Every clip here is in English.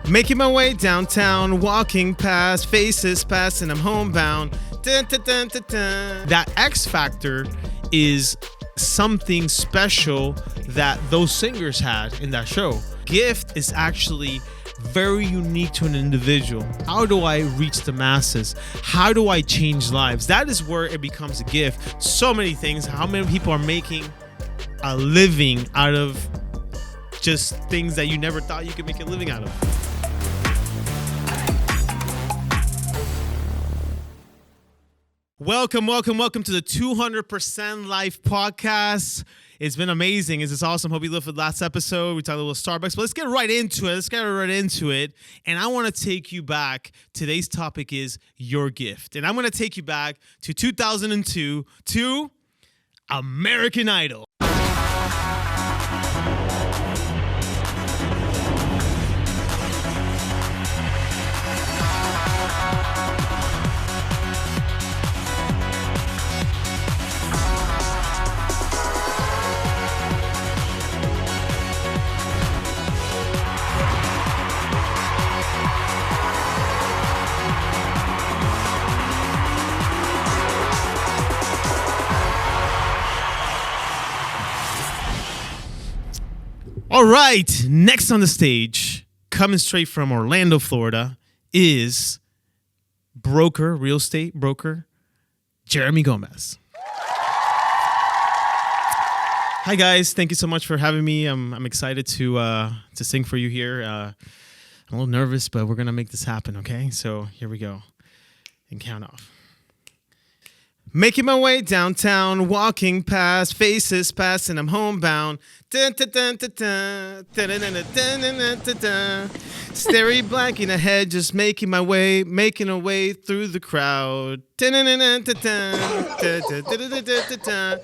Making my way downtown, walking past faces past, and I'm homebound. Dun, dun, dun, dun, dun. That X factor is something special that those singers had in that show. Gift is actually very unique to an individual. How do I reach the masses? How do I change lives? That is where it becomes a gift. So many things. How many people are making a living out of just things that you never thought you could make a living out of? Welcome to the 200% Life podcast. It's been amazing. It's awesome. Hope you loved the last episode. We talked a little Starbucks, but let's get right into it. And I want to take you back. Today's topic is your gift. And I'm going to take you back to 2002 to American Idol. All right, next on the stage, coming straight from Orlando, Florida, is real estate broker, Jeremy Gomez. Hi guys, thank you so much for having me. I'm excited to sing for you here. I'm a little nervous, but we're gonna make this happen. Okay, so here we go, and count off. Making my way downtown, walking past faces past, and I'm homebound. Dun, dun, dun, dun, dun, dun, dun, dun, dun, dun, dun, dun. Starry blanking ahead, just making a way through the crowd. Dun, dun, dun, dun, dun, dun, dun, dun, dun, dun, dun.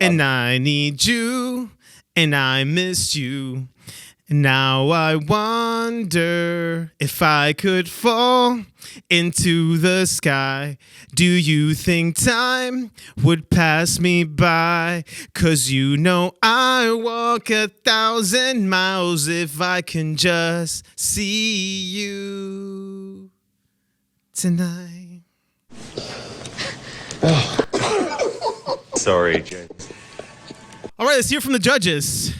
And I need you, and I missed you. Now I wonder if I could fall into the sky. Do you think time would pass me by? 'Cause you know I walk 1,000 miles if I can just see you tonight. Sorry, James. All right, let's hear from the judges.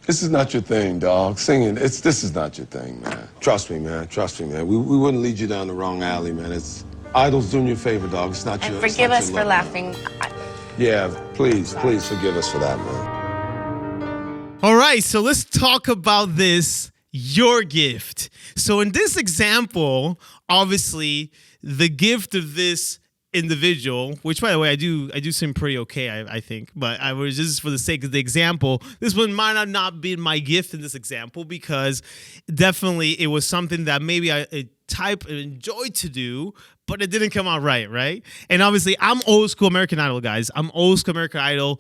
This is not your thing, dog. Singing, this is not your thing, man. Trust me, man. We wouldn't lead you down the wrong alley, man. It's Idol's doing you a favor, dog. It's not and your. Forgive us for laughing. Yeah, please forgive us for that, man. All right, so let's talk about this, your gift. So in this example, obviously, the gift of this individual, which by the way I do seem pretty okay, I think, but I was just for the sake of the example, this one might not be my gift in this example, because definitely it was something that maybe I enjoyed to do, but it didn't come out right? And obviously, I'm old school American Idol, guys. I'm old school American Idol.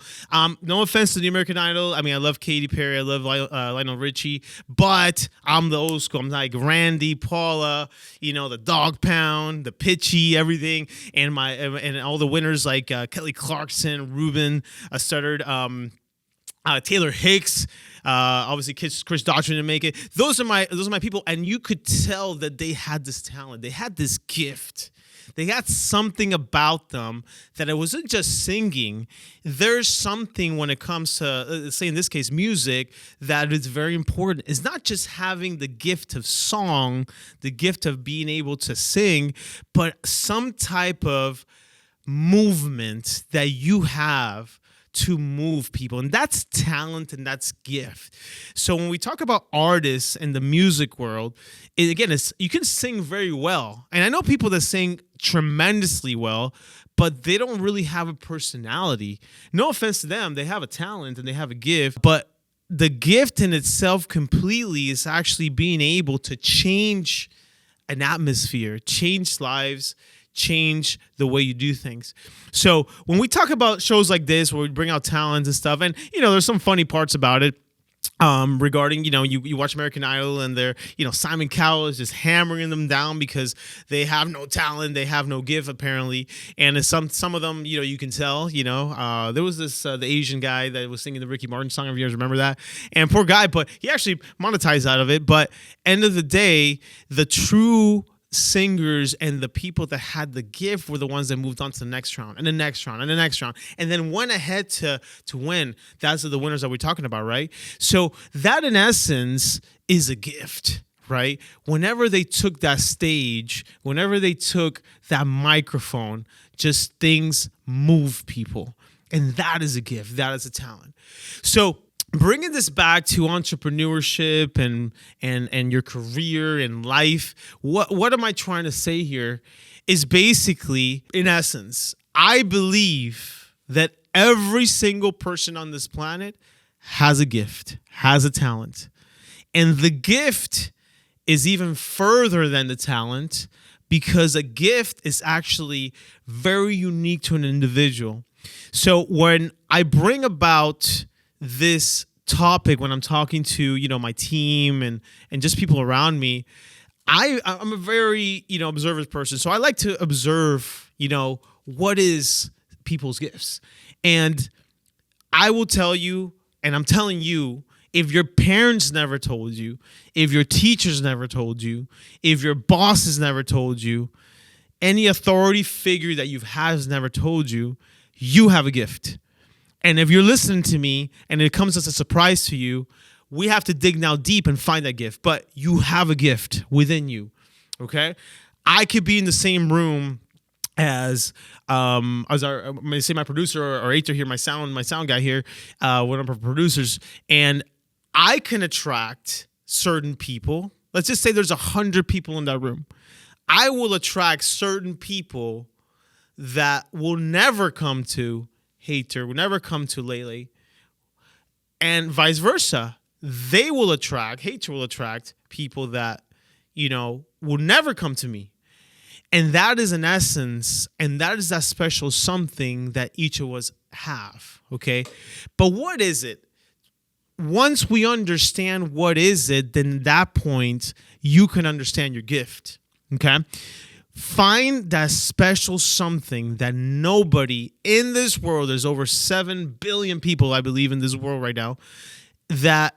No offense to the American Idol. I mean, I love Katy Perry. I love Lionel Richie. But I'm the old school. I'm like Randy, Paula, the Dog Pound, the Pitchy, everything. And and all the winners like Kelly Clarkson, Ruben Studdard, Taylor Hicks, obviously Chris Daughtry didn't make it. Those are my people, and you could tell that they had this talent. They had this gift. They had something about them that it wasn't just singing. There's something when it comes to, say in this case, music, that is very important. It's not just having the gift of song, the gift of being able to sing, but some type of movement that you have to move people, and that's talent and that's gift. So when we talk about artists in the music world, you can sing very well, and I know people that sing tremendously well, but they don't really have a personality. No offense to them, they have a talent and they have a gift, but the gift in itself completely is actually being able to change an atmosphere, change lives, change the way you do things. So when we talk about shows like this where we bring out talents and stuff, and there's some funny parts about it, regarding, you watch American Idol and they're, Simon Cowell is just hammering them down because they have no talent, they have no gift apparently. And it's some of them, you can tell, there was this, the Asian guy that was singing the Ricky Martin song, if you guys remember that. And poor guy, but he actually monetized out of it. But end of the day, the true singers and the people that had the gift were the ones that moved on to the next round and the next round and the next round and then went ahead to win. That's the winners that we're talking about, right? So that in essence is a gift, right? Whenever they took that stage, whenever they took that microphone, just things move people. And that is a gift. That is a talent. So bringing this back to entrepreneurship and your career and life, what am I trying to say here is basically, in essence, I believe that every single person on this planet has a gift, has a talent. And the gift is even further than the talent because a gift is actually very unique to an individual. So when I bring about this topic, when I'm talking to, my team and just people around me, I'm a very, observant person. So I like to observe, what is people's gifts. And I will tell you, and I'm telling you, if your parents never told you, if your teachers never told you, if your bosses never told you, any authority figure that you've had has never told you, you have a gift. And if you're listening to me and it comes as a surprise to you, we have to dig now deep and find that gift. But you have a gift within you, okay? I could be in the same room as I'm going to say my producer or Aether here, my sound guy here, one of our producers, and I can attract certain people. Let's just say there's 100 people in that room. I will attract certain people that will never come to Hater, will never come to Lele, and vice versa. Hater will attract people that, will never come to me. And that is an essence, and that is that special something that each of us have, okay? But what is it? Once we understand what is it, then at that point, you can understand your gift, okay? Find that special something that nobody in this world, there's over 7 billion people, I believe, in this world right now, that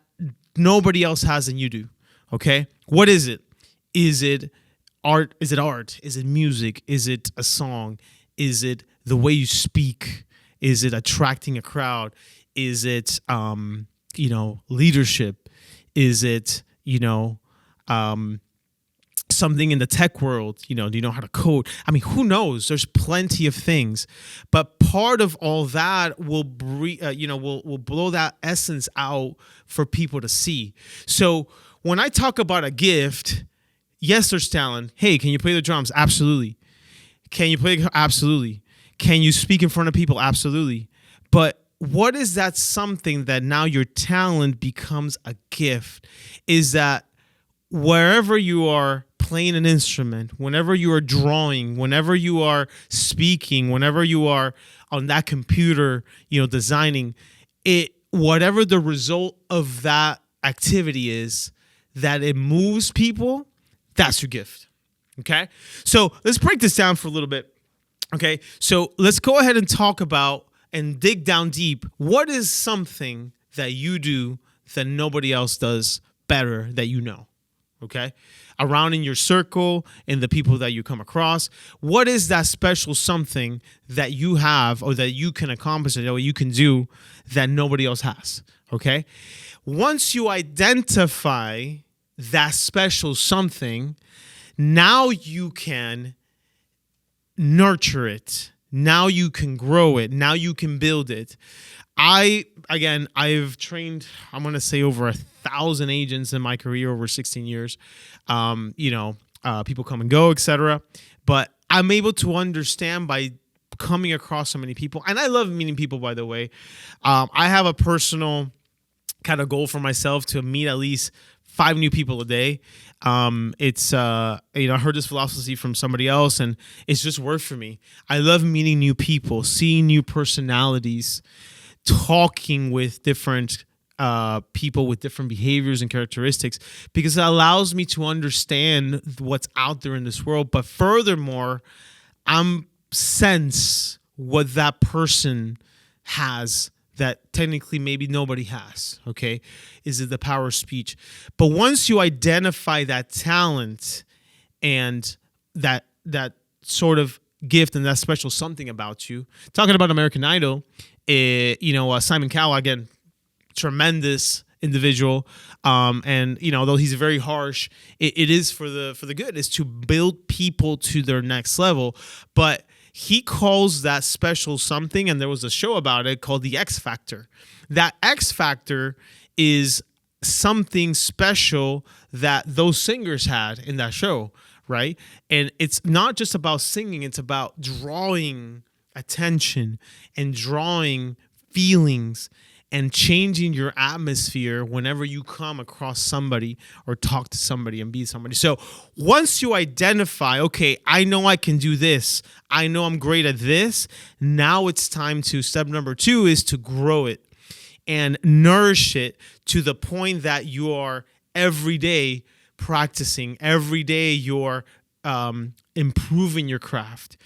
nobody else has than you do, okay? What is it? Is it art? Is it art? Is it music? Is it a song? Is it the way you speak? Is it attracting a crowd? Is it, leadership? Is it, something in the tech world? Do you know how to code? I mean, who knows? There's plenty of things, but part of all that will will blow that essence out for people to see. So when I talk about a gift, yes, there's talent. Hey, can you play the drums? Absolutely. Can you play? Absolutely. Can you speak in front of people? Absolutely. But what is that something that now your talent becomes a gift? Is that wherever you are playing an instrument, whenever you are drawing, whenever you are speaking, whenever you are on that computer, designing it, whatever the result of that activity is, that it moves people, that's your gift. Okay. So let's break this down for a little bit. Okay. So let's go ahead and talk about and dig down deep. What is something that you do that nobody else does better that you know? Okay. Around in your circle and the people that you come across, what is that special something that you have or that you can accomplish or you can do that nobody else has? Okay. Once you identify that special something, now you can nurture it. Now you can grow it. Now you can build it. I've trained, I'm going to say over 1,000 agents in my career over 16 years. People come and go, etc. But I'm able to understand by coming across so many people. And I love meeting people, by the way. I have a personal kind of goal for myself to meet at least 5 new people a day. I heard this philosophy from somebody else and it's just worked for me. I love meeting new people, seeing new personalities, talking with different people with different behaviors and characteristics, because it allows me to understand what's out there in this world. But furthermore, I'm sense what that person has that technically maybe nobody has. Okay, is it the power of speech? But once you identify that talent and that sort of gift and that special something about you, talking about American Idol, Simon Cowell, again, tremendous individual, and though he's very harsh, it is for the good, is to build people to their next level. But he calls that special something, and there was a show about it called The X Factor. That X Factor is something special that those singers had in that show, right? And it's not just about singing, it's about drawing attention and drawing feelings and changing your atmosphere whenever you come across somebody or talk to somebody and be somebody. So once you identify, okay, I know I can do this, I know I'm great at this, now it's time to, step number 2 is to grow it and nourish it to the point that you are every day practicing, every day you're improving your craft,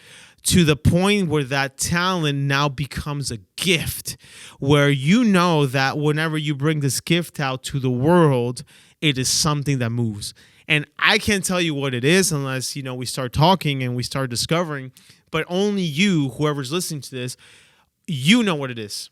to the point where that talent now becomes a gift, where you know that whenever you bring this gift out to the world, it is something that moves. And I can't tell you what it is unless, we start talking and we start discovering, but only you, whoever's listening to this, you know what it is.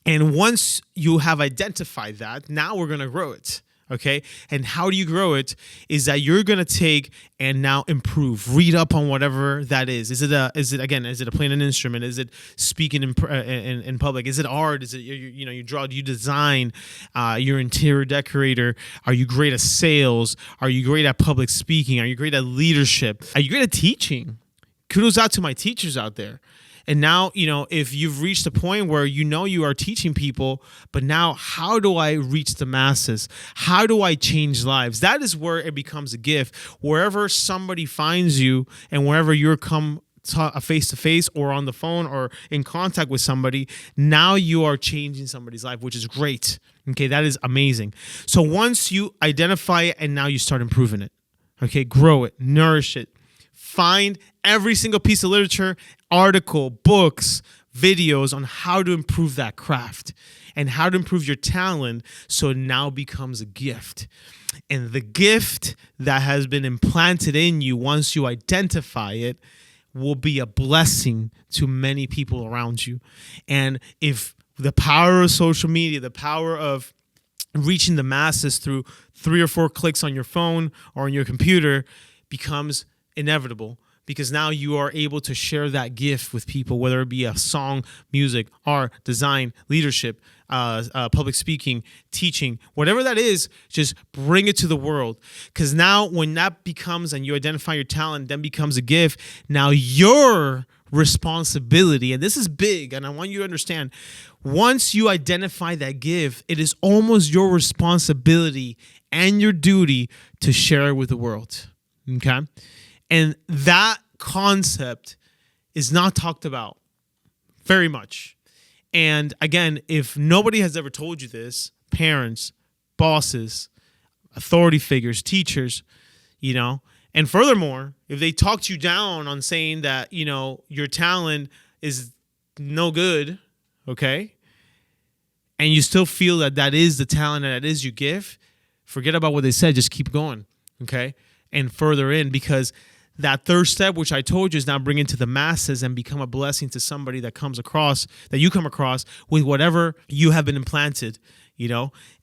And once you have identified that, now we're going to grow it. Okay. And how do you grow it is that you're going to take and now improve, read up on whatever that is. Is it playing an instrument? Is it speaking in public? Is it art? Is it, you draw, do you design, you're an interior decorator? Are you great at sales? Are you great at public speaking? Are you great at leadership? Are you great at teaching? Kudos out to my teachers out there. And now, if you've reached a point where you are teaching people, but now how do I reach the masses? How do I change lives? That is where it becomes a gift. Wherever somebody finds you and wherever you're come face to face or on the phone or in contact with somebody, now you are changing somebody's life, which is great. Okay, that is amazing. So once you identify it and now you start improving it, okay, grow it, nourish it. Find every single piece of literature, article, books, videos on how to improve that craft and how to improve your talent so it now becomes a gift. And the gift that has been implanted in you, once you identify it, will be a blessing to many people around you. And if the power of social media, the power of reaching the masses through 3 or 4 clicks on your phone or on your computer becomes inevitable, because now you are able to share that gift with people, whether it be a song, music, art, design, leadership, public speaking, teaching, whatever that is, just bring it to the world. Because now when that becomes, and you identify your talent, then becomes a gift, now your responsibility, and this is big, and I want you to understand, once you identify that gift, it is almost your responsibility and your duty to share it with the world. Okay? And that concept is not talked about very much. And again, if nobody has ever told you this, parents, bosses, authority figures, teachers, and furthermore, if they talked you down on saying that, your talent is no good, okay, and you still feel that is the talent and that is your gift, forget about what they said. Just keep going, okay, and further in, because that third step, which I told you, is now bring it to the masses and become a blessing to somebody that you come across with whatever you have been implanted,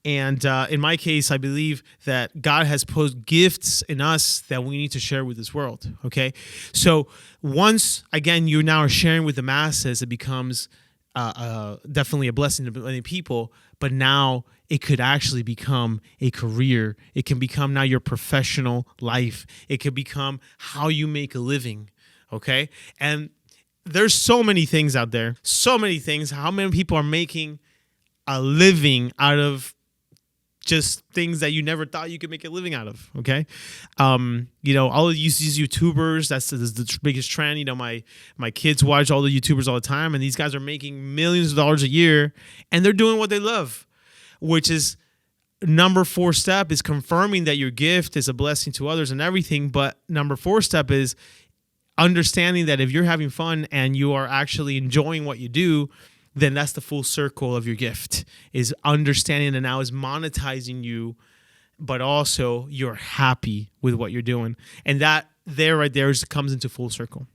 And in my case, I believe that God has put gifts in us that we need to share with this world, okay? So once, again, you now are sharing with the masses, it becomes definitely a blessing to many people, but now it could actually become a career. It can become now your professional life. It could become how you make a living, okay? And there's so many things out there, so many things. How many people are making a living out of just things that you never thought you could make a living out of, okay? All of these YouTubers, that's the biggest trend. My kids watch all the YouTubers all the time, and these guys are making millions of dollars a year, and they're doing what they love. which is number 4 step is confirming that your gift is a blessing to others and everything. But number 4 step is understanding that if you're having fun and you are actually enjoying what you do, then that's the full circle of your gift, is understanding that now is monetizing you, but also you're happy with what you're doing. And that right there comes into full circle.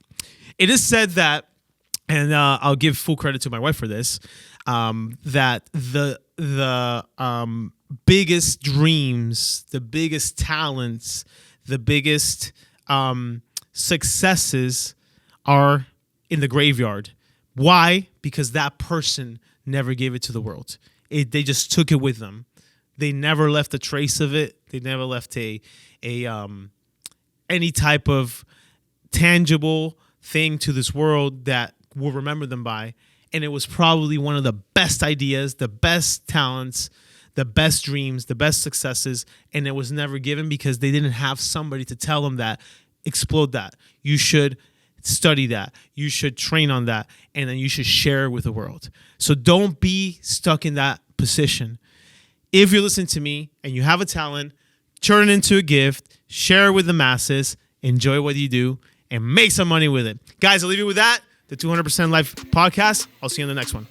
It is said that, and I'll give full credit to my wife for this, that the biggest dreams, the biggest talents, the biggest successes are in the graveyard. Why? Because that person never gave it to the world. They just took it with them. They never left a trace of it. They never left any type of tangible thing to this world that we'll remember them by. And it was probably one of the best ideas, the best talents, the best dreams, the best successes, and it was never given because they didn't have somebody to tell them that, explode that. You should study that. You should train on that, and then you should share it with the world. So don't be stuck in that position. If you're listening to me and you have a talent, turn it into a gift, share it with the masses, enjoy what you do, and make some money with it. Guys, I'll leave you with that. The 200% Life podcast. I'll see you on the next one.